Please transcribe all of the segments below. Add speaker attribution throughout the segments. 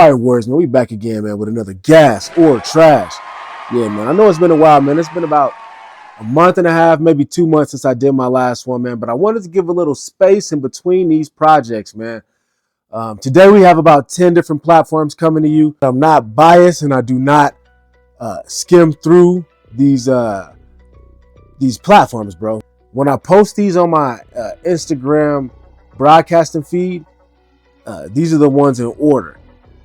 Speaker 1: All right, Warriors, man, we back again, man, with another gas or trash. Yeah, man, I know it's been a while, man. It's been about a month and a half, maybe 2 months since I did my last one, man. But I wanted to give a little space in between these projects, man. Today we have about 10 different platforms coming to you. I'm not biased, and I do not skim through these platforms, bro. When I post these on my Instagram broadcasting feed, these are the ones in order.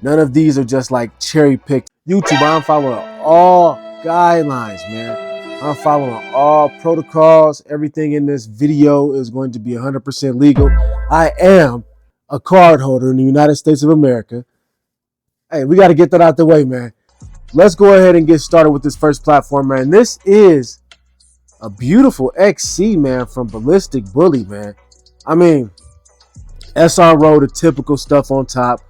Speaker 1: None of these are just like cherry picked. YouTube, I'm following all guidelines, man. I'm following all protocols. Everything in this video is going to be 100% legal. I am a card holder in the United States of America. Hey, we got to get that out the way, man. Let's go ahead and get started with this first platform, man. This is a beautiful XC, man, from Ballistic Bully, man. I mean, SRO, the typical stuff on top.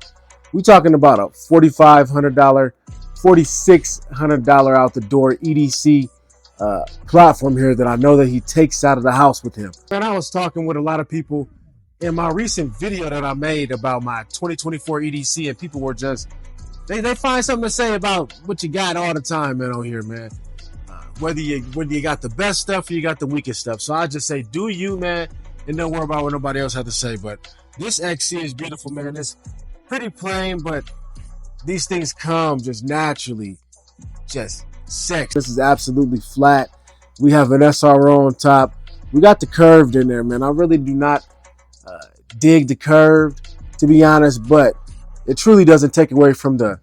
Speaker 1: We talking about a $4,500, $4,600 out the door EDC platform here that I know that he takes out of the house with him. And I was talking with a lot of people in my recent video that I made about my 2024 EDC, and people were just, they find something to say about what you got all the time, man, on here, man. Whether you got the best stuff or you got the weakest stuff. So I just say, do you, man, and don't worry about what nobody else had to say. But this XC is beautiful, man. It's pretty plain, but these things come just naturally, just sex. This is absolutely flat. We have an SRO on top. We got the curved in there, man. I really do not dig the curved, to be honest, but it truly doesn't take away from the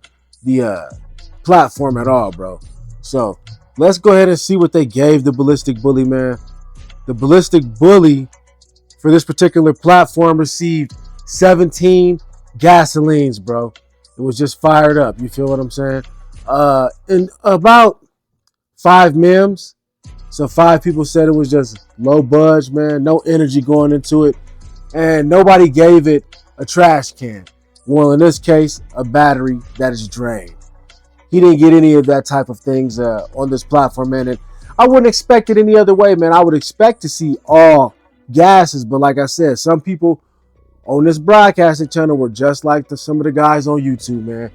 Speaker 1: platform at all, bro. So let's go ahead and see what they gave the Ballistic Bully, man. The Ballistic Bully for this particular platform received 17 gasolines, bro. It was just fired up. You feel what I'm saying? And about 5 mems. So 5 people said it was just low budge, man. No energy going into it. And nobody gave it a trash can. Well, in this case, a battery that is drained. He didn't get any of that type of things on this platform, man. And I wouldn't expect it any other way, man. I would expect to see all gases. But like I said, some people on this broadcasting channel were just like some of the guys on YouTube, man,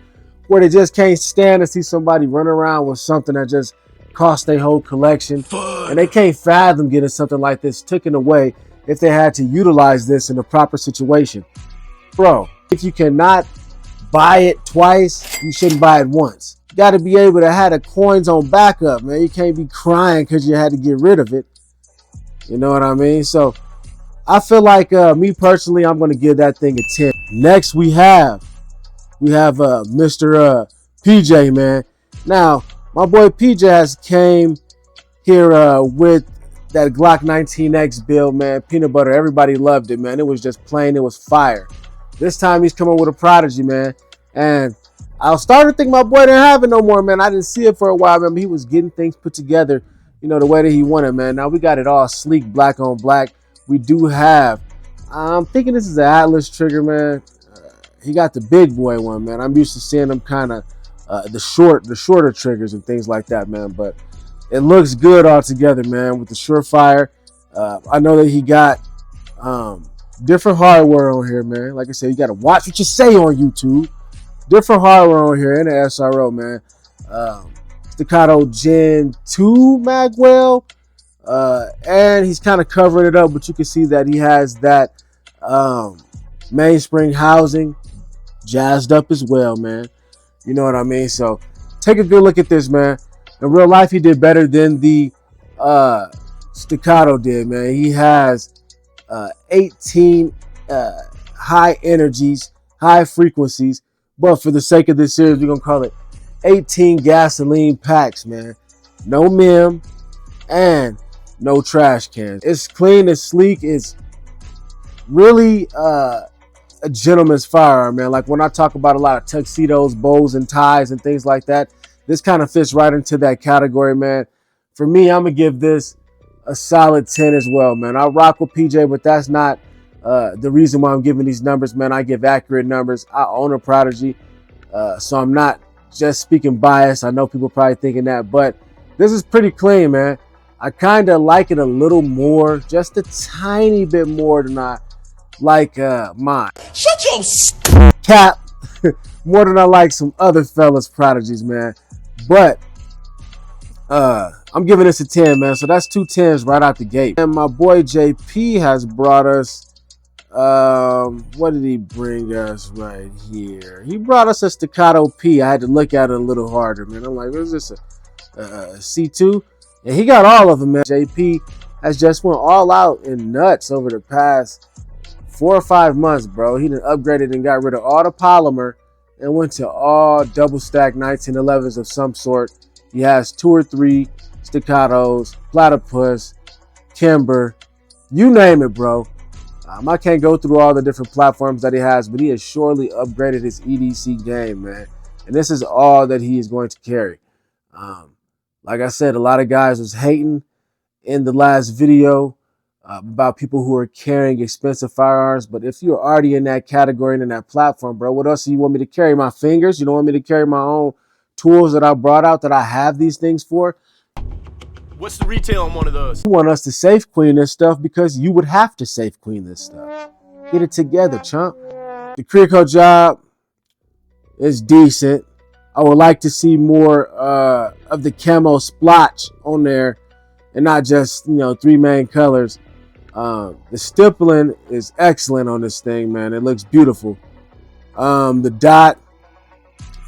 Speaker 1: where they just can't stand to see somebody run around with something that just cost their whole collection. And they can't fathom getting something like this taken away if they had to utilize this in a proper situation. Bro, if you cannot buy it twice, you shouldn't buy it once. You got to be able to have the coins on backup, man. You can't be crying because you had to get rid of it. You know what I mean? So I feel like me personally, I'm going to give that thing a 10. Next, we have Mr. PJ, man. Now, my boy PJ has came here with that Glock 19X build, man. Peanut butter. Everybody loved it, man. It was just plain. It was fire. This time, he's coming with a Prodigy, man. And I was starting to think my boy didn't have it no more, man. I didn't see it for a while, man. But he was getting things put together, you know, the way that he wanted, man. Now, we got it all sleek, black on black. We do have, I'm thinking this is an Atlas trigger, man. He got the big boy one, man. I'm used to seeing them kind of the shorter triggers and things like that, man. But it looks good all together, man, with the Surefire. I know that he got different hardware on here, man. Like I said, you got to watch what you say on YouTube. Different hardware on here and the SRO, man. Staccato Gen 2 Magwell. And he's kind of covering it up, but you can see that he has that mainspring housing jazzed up as well, man. You know what I mean? So take a good look at this, man. In real life, he did better than the Staccato did, man. He has 18 high energies, high frequencies, but for the sake of this series, we're gonna call it 18 gasoline packs, man. No mem and no trash cans. It's clean, it's sleek, it's really a gentleman's firearm, man. Like when I talk about a lot of tuxedos, bows, and ties and things like that, this kind of fits right into that category, man. For me, I'm gonna give this a solid 10 as well, man. I rock with PJ, but that's not the reason why I'm giving these numbers, man. I give accurate numbers. I own a Prodigy, so I'm not just speaking bias. I know people probably thinking that, but this is pretty clean, man. I kind of like it a little more, just a tiny bit more than I like mine.
Speaker 2: Shut your
Speaker 1: cap. more than I like some other fellas Prodigies, man. But I'm giving this a 10, man. So that's 2 10s right out the gate. And my boy JP has brought us, what did he bring us right here? He brought us a Staccato P. I had to look at it a little harder, man. I'm like, what is this, a C2? And he got all of them, man. JP has just went all out and nuts over the past 4 or 5 months, bro. He done upgraded and got rid of all the polymer and went to all double stack 1911s of some sort. He has 2 or 3 staccatos, platypus, timber, you name it, bro. I can't go through all the different platforms that he has, but he has surely upgraded his EDC game, man. And this is all that he is going to carry. Like I said, a lot of guys was hating in the last video about people who are carrying expensive firearms. But if you're already in that category and in that platform, bro, what else do you want me to carry? My fingers? You don't want me to carry my own tools that I brought out that I have these things for?
Speaker 2: What's the retail on one of those?
Speaker 1: You want us to safe queen this stuff because you would have to safe queen this stuff. Get it together, chump. The Crico job is decent. I would like to see more of the camo splotch on there and not just, 3 main colors. The stippling is excellent on this thing, man. It looks beautiful. The dot,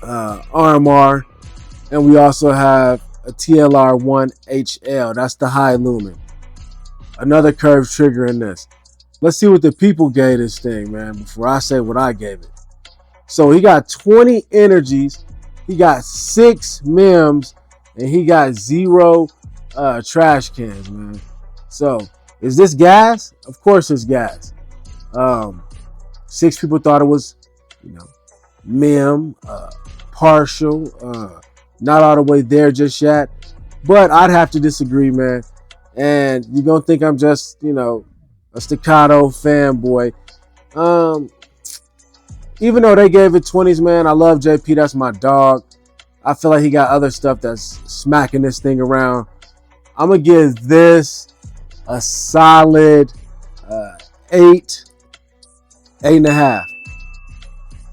Speaker 1: RMR, and we also have a TLR1HL. That's the high lumen. Another curved trigger in this. Let's see what the people gave this thing, man, before I say what I gave it. So he got 20 energies. He got 6 MEMS, and he got 0 trash cans, man. So, is this gas? Of course it's gas. 6 people thought it was, MEM, partial, not all the way there just yet. But I'd have to disagree, man. And you're going to think I'm just, a staccato fanboy. Even though they gave it 20s, man, I love JP. That's my dog. I feel like he got other stuff that's smacking this thing around. I'm going to give this a solid 8, 8.5.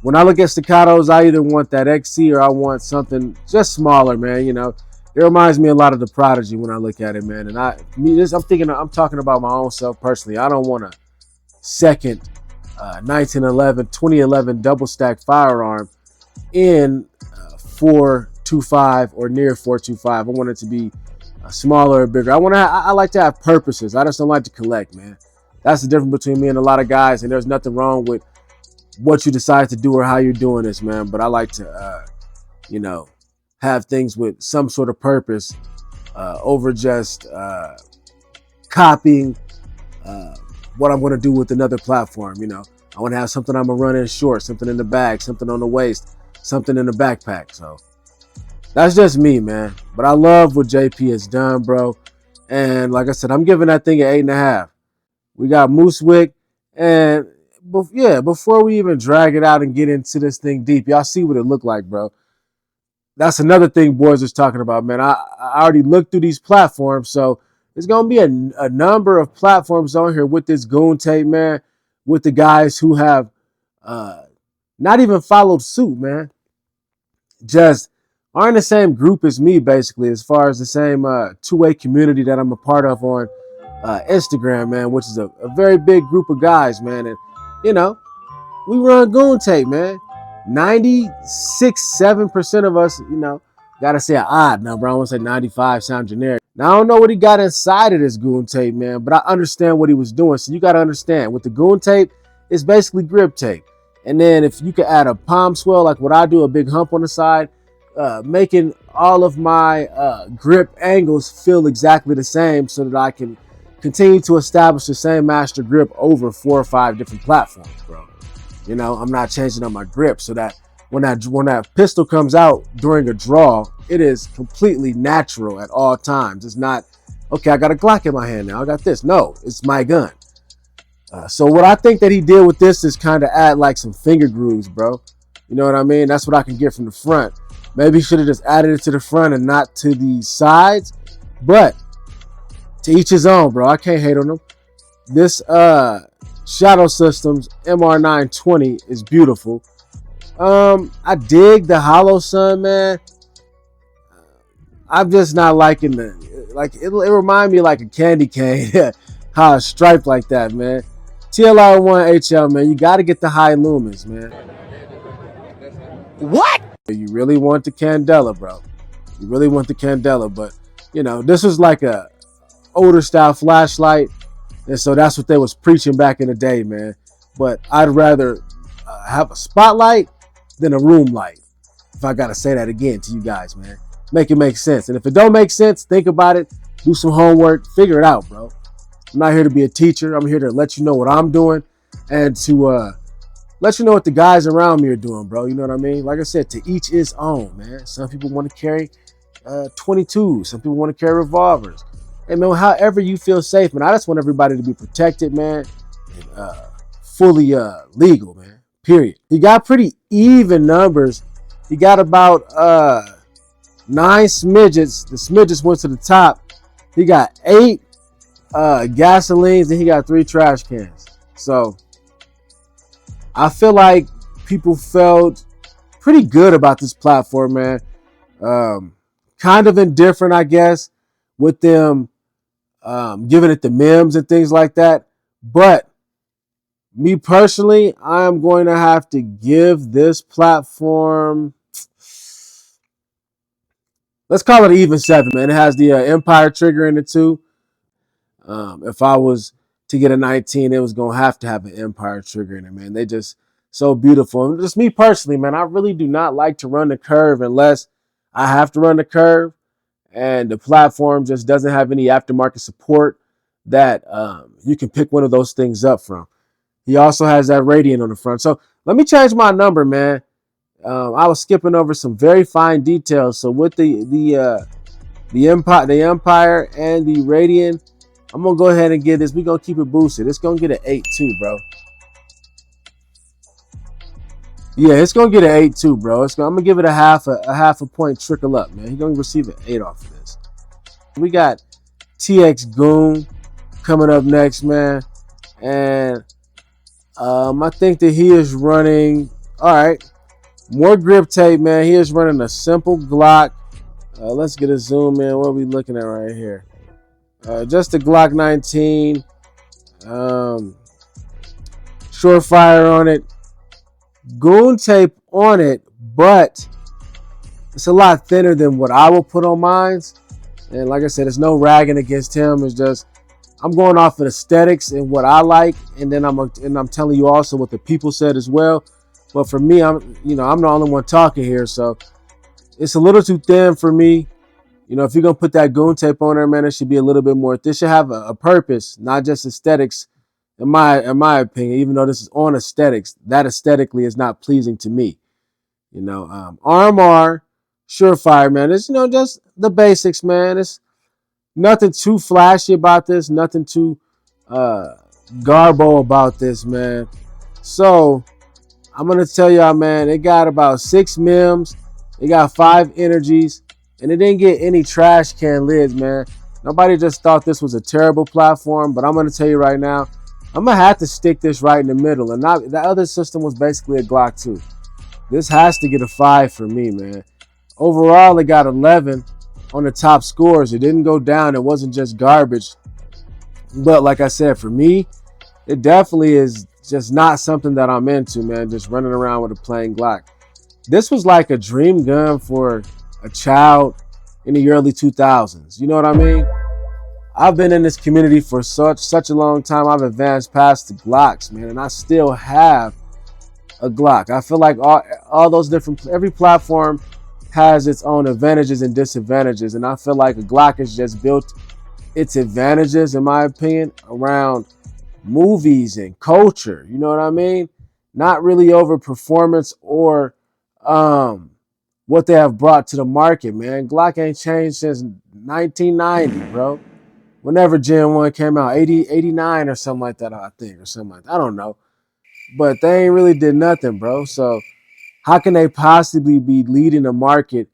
Speaker 1: When I look at staccatos, I either want that XC or I want something just smaller, man. It reminds me a lot of the Prodigy when I look at it, man. And I'm talking about my own self personally. I don't want a second 2011 double stack firearm in 425 or near 425. I want it to be smaller or bigger. I like to have purposes. I just don't like to collect, man. That's the difference between me and a lot of guys, and there's nothing wrong with what you decide to do or how you're doing this, man. But I like to have things with some sort of purpose over just copying what I'm going to do with another platform. I want to have something I'm going to run in short, something in the bag, something on the waist, something in the backpack. So that's just me, man. But I love what JP has done, bro. And like I said, I'm giving that thing an 8.5. We got Moose Wick. And before we even drag it out and get into this thing deep, y'all see what it looked like, bro. That's another thing boys was talking about, man. I already looked through these platforms, so there's going to be a number of platforms on here with this Goon tape, man, with the guys who have not even followed suit, man. Just are in the same group as me, basically, as far as the same two-way community that I'm a part of on Instagram, man, which is a very big group of guys, man. And, we run Goon tape, man. 96-7% of us, gotta say an odd number. I don't want to say 95, sound generic. Now, I don't know what he got inside of this Goon tape, man, but I understand what he was doing. So you got to understand, with the Goon tape, it's basically grip tape. And then if you could add a palm swell, like what I do, a big hump on the side, making all of my grip angles feel exactly the same so that I can continue to establish the same master grip over 4 or 5 different platforms, bro. I'm not changing up my grip so that when that pistol comes out during a draw, it is completely natural at all times. It's not, okay, I got a Glock in my hand now. I got this. No, it's my gun. So what I think that he did with this is kind of add like some finger grooves, bro. You know what I mean? That's what I can get from the front. Maybe he should have just added it to the front and not to the sides. But to each his own, bro. I can't hate on him. This Shadow Systems MR920 is beautiful. I dig the Hollow Sun, man. I'm just not liking it remind me like a candy cane. How it's striped like that, man. TLR1 HL, man, you got to get the high lumens, man.
Speaker 2: What?
Speaker 1: You really want the Candela, bro. You really want the Candela, but this was like a older style flashlight, and so that's what they was preaching back in the day, man. But I'd rather have a spotlight than a room light. If I gotta say that again to you guys, man, make it make sense. And if it don't make sense, think about it, do some homework, figure it out, bro. I'm not here to be a teacher. I'm here to let you know what I'm doing and to let you know what the guys around me are doing, bro. You know what I mean? Like I said, to each his own, man. Some people want to carry 22s. Some people want to carry revolvers. Hey, man, however you feel safe, man. I just want everybody to be protected, man, and fully legal, man. Period. He got pretty even numbers. He got about 9 smidgets. The smidgets went to the top. He got 8 gasolines, and he got 3 trash cans. So I feel like people felt pretty good about this platform, man. Kind of indifferent, I guess, with them giving it the memes and things like that. But me personally, I'm going to have to give this platform, let's call it an even 7, man. It has the Empire trigger in it too. If I was to get a 19, it was going to have an Empire trigger in it, man. They just so beautiful. And just me personally, man, I really do not like to run the curve unless I have to run the curve and the platform just doesn't have any aftermarket support that you can pick one of those things up from. He also has that radiant on the front. So let me change my number, man. I was skipping over some very fine details. So with the Empire and the Radiant, I'm gonna go ahead and get this. We're gonna keep it boosted. It's gonna get an 8 too, bro. Yeah, it's gonna get an 8 too, bro. I'm gonna give it a half a point trickle up, man. He's gonna receive an 8 off of this. We got TX Goon coming up next, man, and I think that he is running. All right, more grip tape, man. He is running a simple Glock. Let's get a zoom in. What are we looking at right here? Just a Glock 19. Surefire on it. Goon tape on it, but it's a lot thinner than what I will put on mine. And like I said, it's no ragging against him. It's just I'm going off of aesthetics and what I like, and then I'm telling you also what the people said as well. But for me, I'm the only one talking here, so it's a little too thin for me. If you're gonna put that Goon tape on there, man, it should be a little bit more. This should have a purpose, not just aesthetics. In my opinion, even though this is on aesthetics, that aesthetically is not pleasing to me. RMR, Surefire, man. It's just the basics, man. It's nothing too flashy about this, nothing too garbo about this, man. So I'm gonna tell y'all, man, it got about 6 mims, it got 5 energies, and it didn't get any trash can lids, man. Nobody just thought this was a terrible platform, but I'm gonna tell you right now, I'm gonna have to stick this right in the middle. And the other system was basically a Glock 2. This has to get a 5 for me, man. Overall, it got 11 on the top scores. It didn't go down. It wasn't just garbage. But like I said, for me, it definitely is just not something that I'm into, man. Just running around with a plain Glock. This was like a dream gun for a child in the early 2000s. You know what I mean? I've been in this community for such a long time. I've advanced past the Glocks, man, and I still have a Glock. I feel like all those every platform has its own advantages and disadvantages, and I feel like a Glock has just built its advantages, in my opinion, around movies and culture. You know what I mean? Not really over performance or what they have brought to the market, man. Glock ain't changed since 1990, bro. Whenever Gen 1 came out, 89 or something like that, I think, or something like that. I don't know. But they ain't really did nothing, bro. So how can they possibly be leading the market?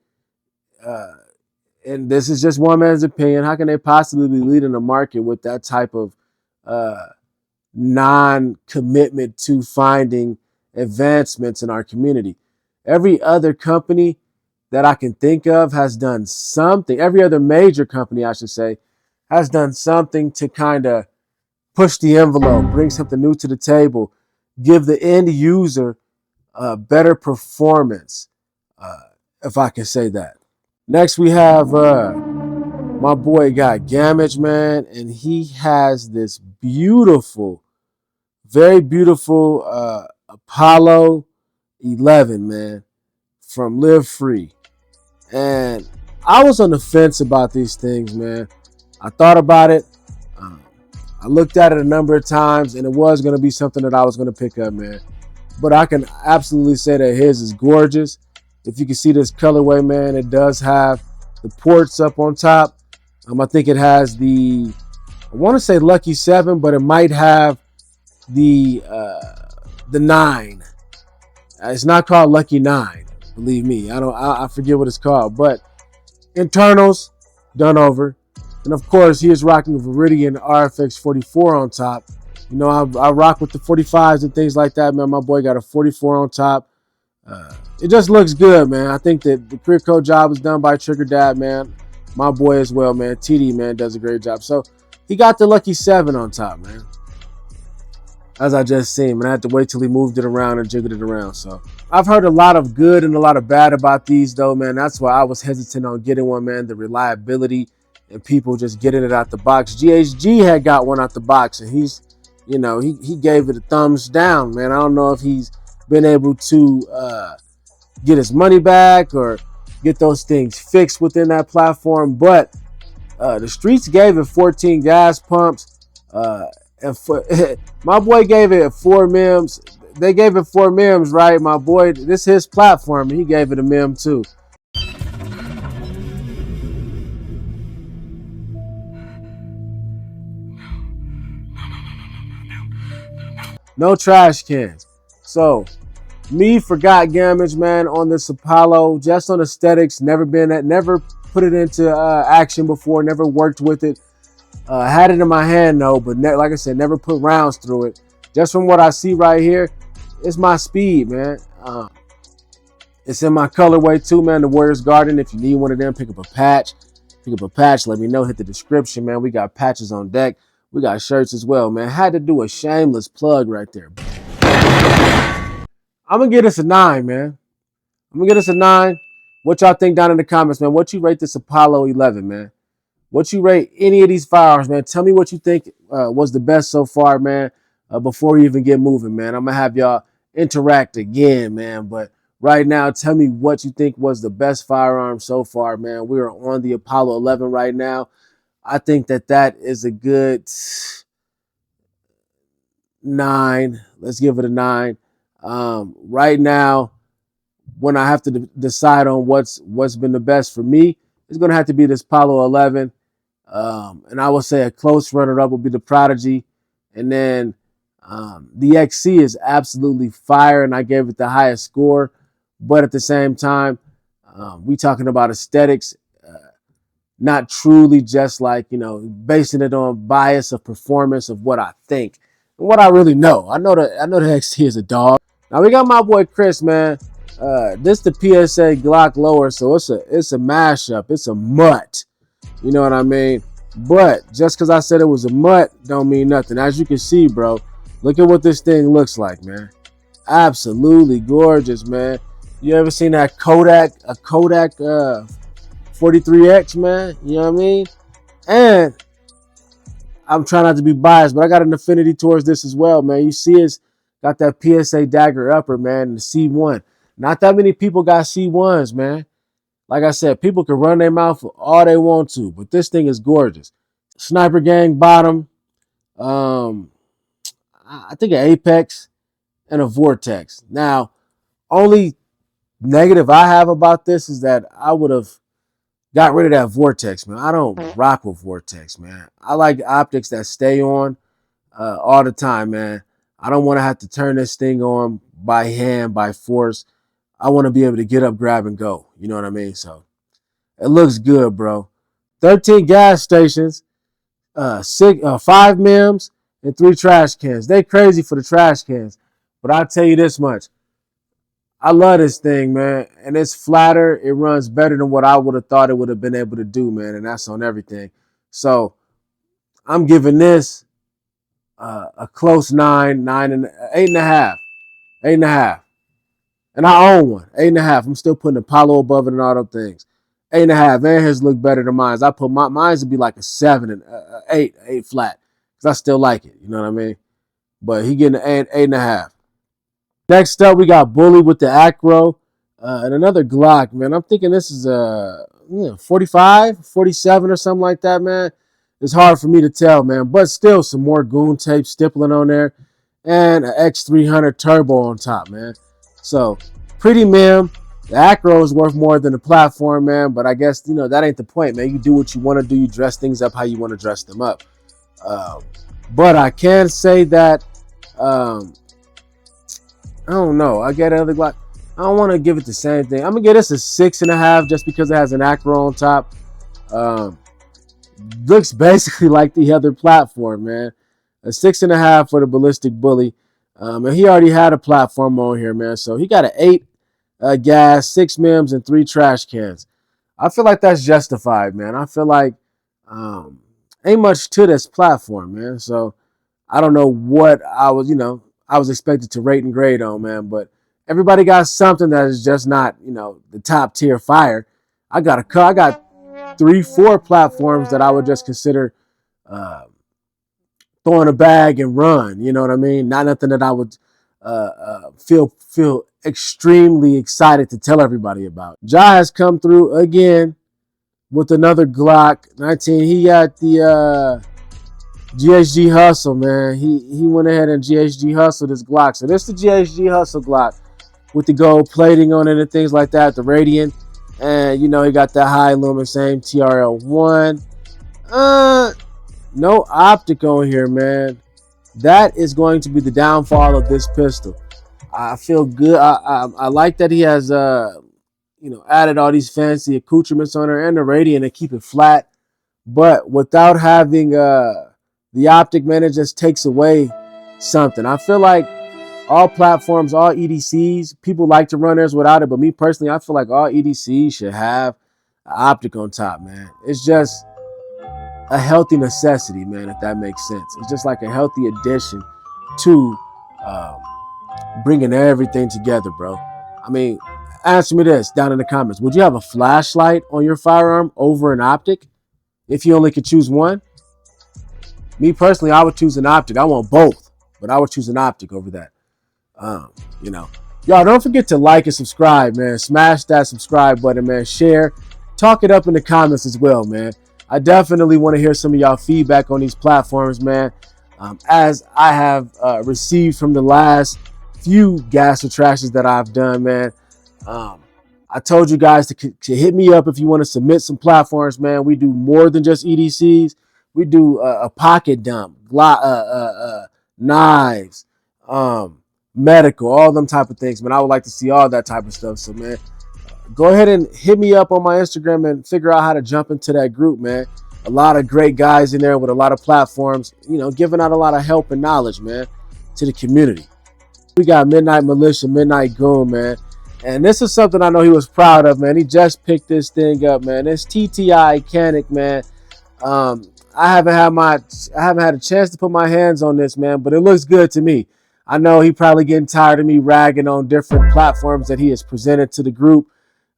Speaker 1: And this is just one man's opinion. How can they possibly be leading the market with that type of non-commitment to finding advancements in our community? Every other company that I can think of has done something. Every other major company, I should say, has done something to kind of push the envelope, bring something new to the table, give the end user a better performance, if I can say that. Next, we have my boy got Gammage, man, and he has this beautiful, very beautiful Apollo 11, man, from Live Free. And I was on the fence about these things, man. I thought about it. Um, I looked at it a number of times, and it was going to be something that I was going to pick up, man. But I can absolutely say that his is gorgeous. If you can see this colorway, man, it does have the ports up on top. I think it has the, I want to say Lucky 7, but it might have the 9. It's not called Lucky 9, believe me. I forget what it's called, but internals done over. And of course, he is rocking a Viridian RFX 44 on top. You know, I rock with the 45s and things like that, man. My boy got a 44 on top. It just looks good, man. I think that the career code job is done by Trigger Dad, man. My boy as well, man. TD, man, does a great job. So he got the Lucky 7 on top, man. As I just seen, man. I had to wait till he moved it around and jiggled it around. So I've heard a lot of good and a lot of bad about these, though, man. That's why I was hesitant on getting one, man. The reliability and people just getting it out the box. GHG had got one out the box, and he's, you know, he gave it a thumbs down, man. I don't know if he's been able to get his money back or get those things fixed within that platform. But the streets gave it 14 gas pumps. And my boy gave it 4 mims. They gave it 4 mims, right? My boy, this is his platform, and he gave it a mim too. No trash cans. So me forgot Gammage, man, on this Apollo, just on aesthetics. Never put it into action before. Never worked with it. Had it in my hand though, but like I said, never put rounds through it. Just from what I see right here, it's my speed, man. It's in my colorway too, man. The Warriors Garden. If you need one of them, pick up a patch. Let me know. Hit the description, man. We got patches on deck. We got shirts as well, man. Had to do a shameless plug right there. I'm gonna give this a 9, man. I'm gonna give this a 9. What y'all think down in the comments, man? What you rate this Apollo 11, man? What you rate any of these firearms, man? Tell me what you think was the best so far, man, before we even get moving, man. I'm going to have y'all interact again, man. But right now, tell me what you think was the best firearm so far, man. We are on the Apollo 11 right now. I think that is a good 9. Let's give it a 9. Right now, when I have to decide on what's been the best for me, it's going to have to be this Apollo 11. And I would say a close runner-up would be the Prodigy. And then the XC is absolutely fire, and I gave it the highest score. But at the same time, we talking about aesthetics, not truly just like, you know, basing it on bias of performance of what I think and what I really know. I know the XC is a dog. Now we got my boy Chris, man. This the PSA Glock lower, so it's a mashup. It's a mutt. You know what I mean? But just because I said it was a mutt don't mean nothing. As you can see, bro, look at what this thing looks like, man. Absolutely gorgeous, man. You ever seen that Kodak 43X, man? You know what I mean? And I'm trying not to be biased, but I got an affinity towards this as well, man. You see it's got that PSA Dagger upper, man, and the C1. Not that many people got C1s, man. Like I said, people can run their mouth all they want to, but this thing is gorgeous. Sniper Gang bottom. I think an Apex and a Vortex. Now, only negative I have about this is that I would have got rid of that Vortex, man. I don't rock with Vortex, man. I like optics that stay on all the time, man. I don't want to have to turn this thing on by hand, by force. I want to be able to get up, grab, and go. You know what I mean? So it looks good, bro. 13 gas stations, 5 mims, and 3 trash cans. They crazy for the trash cans. But I'll tell you this much. I love this thing, man. And it's flatter. It runs better than what I would have thought it would have been able to do, man. And that's on everything. So I'm giving this a close 8.5. 8.5. And I own one. 8.5. I'm still putting Apollo above it and all those things. 8.5. And his look better than mine. I put mine's to be like a 7 and 8 flat. Because I still like it. You know what I mean? But he getting an 8.5. Next up, we got Bully with the Acro and another Glock, man. I'm thinking this is a 45, 47 or something like that, man. It's hard for me to tell, man. But still, some more Goon tape stippling on there and an X300 turbo on top, man. So, pretty mem. The Acro is worth more than the platform, man. But I guess, that ain't the point, man. You do what you want to do. You dress things up how you want to dress them up. But I can say that... I don't know. I get another Glock. I don't want to give it the same thing. I'm going to give this a 6.5 just because it has an Acro on top. Looks basically like the other platform, man. A 6.5 for the Ballistic Bully. And he already had a platform on here, man. So he got an 8 gas, 6 mims, and 3 trash cans. I feel like that's justified, man. I feel like ain't much to this platform, man. So I don't know what I was expected to rate and grade on, man. But everybody got something that is just not, the top tier fire. I got 3-4 platforms that I would just consider throw in a bag and run. You know what I mean? Not nothing that I would feel extremely excited to tell everybody about. Ja has come through again with another Glock 19. He got the GHG Hustle, man. He went ahead and GHG Hustled his Glock. So this is the GHG Hustle Glock with the gold plating on it and things like that, the Radiant. And, he got that high lumen, same TRL1. No optic on here, man. That is going to be the downfall of this pistol. I feel good. I like that he has, added all these fancy accoutrements on her and the Radiant to keep it flat. But without having the optic, man, it just takes away something. I feel like all platforms, all EDCs, people like to run theirs without it. But me personally, I feel like all EDCs should have an optic on top, man. It's just a healthy necessity, man, if that makes sense. It's just like a healthy addition to bringing everything together, bro. I mean, answer me this down in the comments. Would you have a flashlight on your firearm over an optic if you only could choose one? Me personally, I would choose an optic. I want both, but I would choose an optic over that. Y'all don't forget to like and subscribe, man. Smash that subscribe button, man. Share. Talk it up in the comments as well, man. I definitely want to hear some of y'all feedback on these platforms, man. As I have received from the last few gas attractions that I've done, man. I told you guys to hit me up if you want to submit some platforms, man. We do more than just EDCs. We do a pocket dump, knives, medical, all them type of things, man. I would like to see all that type of stuff. So, man, go ahead and hit me up on my Instagram and figure out how to jump into that group, man. A lot of great guys in there with a lot of platforms, giving out a lot of help and knowledge, man, to the community. We got Midnight Militia, Midnight Goon, man. And this is something I know he was proud of, man. He just picked this thing up, man. It's TTI Canic, man. I haven't had a chance to put my hands on this, man, but it looks good to me. I know he probably getting tired of me ragging on different platforms that he has presented to the group.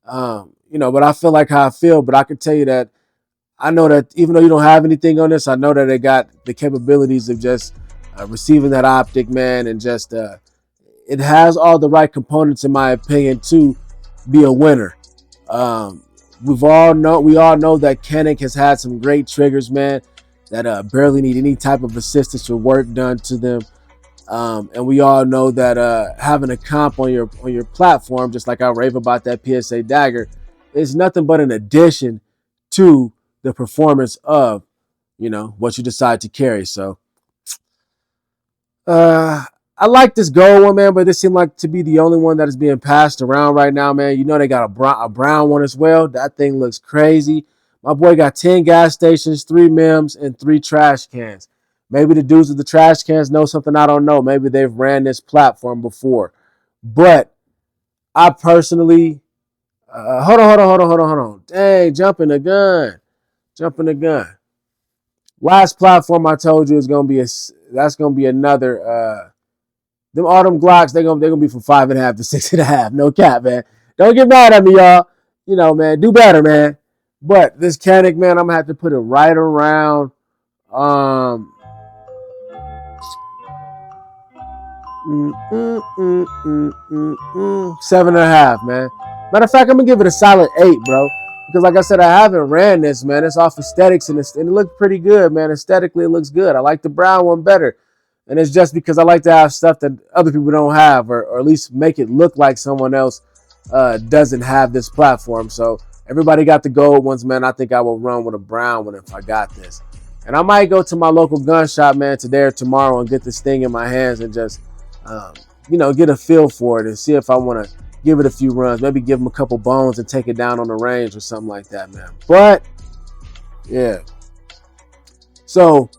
Speaker 1: But I feel like how I feel. But I can tell you that I know that even though you don't have anything on this, I know that they got the capabilities of just receiving that optic, man, and just it has all the right components, in my opinion, to be a winner. We all know that Canic has had some great triggers, man, that barely need any type of assistance or work done to them. And we all know that having a comp on your platform, just like I rave about that PSA Dagger, is nothing but an addition to the performance of, what you decide to carry. So, I like this gold one, man, but this seemed like to be the only one that is being passed around right now, man. They got a brown one as well. That thing looks crazy. My boy got 10 gas stations, 3 mims, and 3 trash cans. Maybe the dudes with the trash cans know something I don't know. Maybe they've ran this platform before. But I personally, hold on. Dang, jumping the gun. Last platform I told you is gonna be that's gonna be another. Them autumn Glocks, they're gonna be from 5.5 to 6.5. No cap, man. Don't get mad at me, y'all. You know, man, do better, man. But this Canic, man, I'm gonna have to put it right around 7.5, man. Matter of fact, I'm gonna give it a solid 8, bro. Because like I said, I haven't ran this, man. It's off aesthetics and it looks pretty good, man. Aesthetically, it looks good. I like the brown one better. And it's just because I like to have stuff that other people don't have, or at least make it look like someone else doesn't have this platform. So everybody got the gold ones, man. I think I will run with a brown one if I got this. And I might go to my local gun shop, man, today or tomorrow and get this thing in my hands and just, get a feel for it and see if I want to give it a few runs. Maybe give them a couple bones and take it down on the range or something like that, man. But, yeah. So,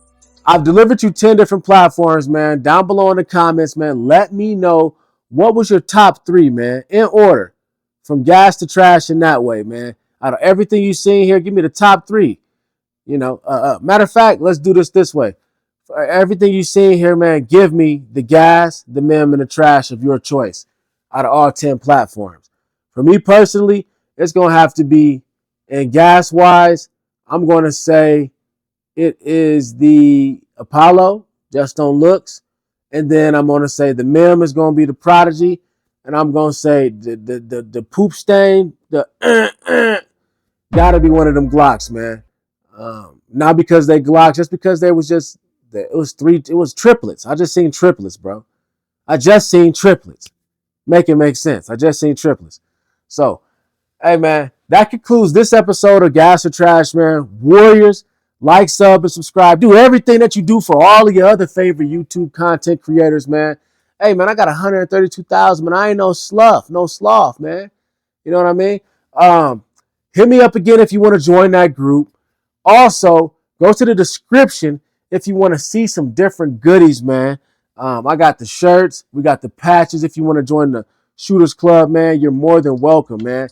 Speaker 1: I've delivered you 10 different platforms, man. Down below in the comments, man, let me know what was your top 3, man, in order. From gas to trash in that way, man. Out of everything you've seen here, give me the top 3. Matter of fact, let's do this way. For everything you've seen here, man, give me the gas, the mem, and the trash of your choice out of all 10 platforms. For me personally, it's going to have to be, in gas-wise, I'm going to say it is the Apollo, just on looks. And then I'm going to say the mem is going to be the Prodigy. And I'm going to say the poop stain, gotta be one of them Glocks, man. Not because they Glocks, just because it was triplets. I just seen triplets, bro. Make it make sense. I just seen triplets. So, hey, man, that concludes this episode of Gas or Trash, man. Warriors, like, sub, and subscribe. Do everything that you do for all of your other favorite YouTube content creators, man. Hey, man, I got 132,000, man. I ain't no sloth, man. You know what I mean? Hit me up again if you want to join that group. Also, go to the description if you want to see some different goodies, man. I got the shirts. We got the patches. If you want to join the Shooters Club, man, you're more than welcome, man.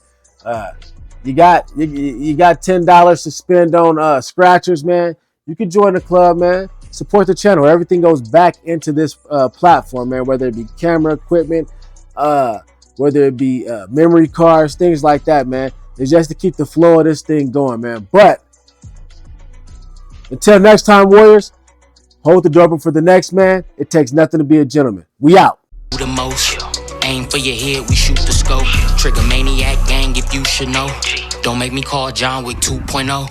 Speaker 1: You got $10 to spend on scratchers, man. You can join the club, man. Support the channel. Everything goes back into this platform, man. Whether it be camera equipment, whether it be memory cards, things like that, man. It's just to keep the flow of this thing going, man. But until next time, Warriors, hold the door open for the next man. It takes nothing to be a gentleman. We out.
Speaker 3: The most. Aim for your head, we shoot the scope. Trigger maniac gang if you should know. Don't make me call John Wick 2.0.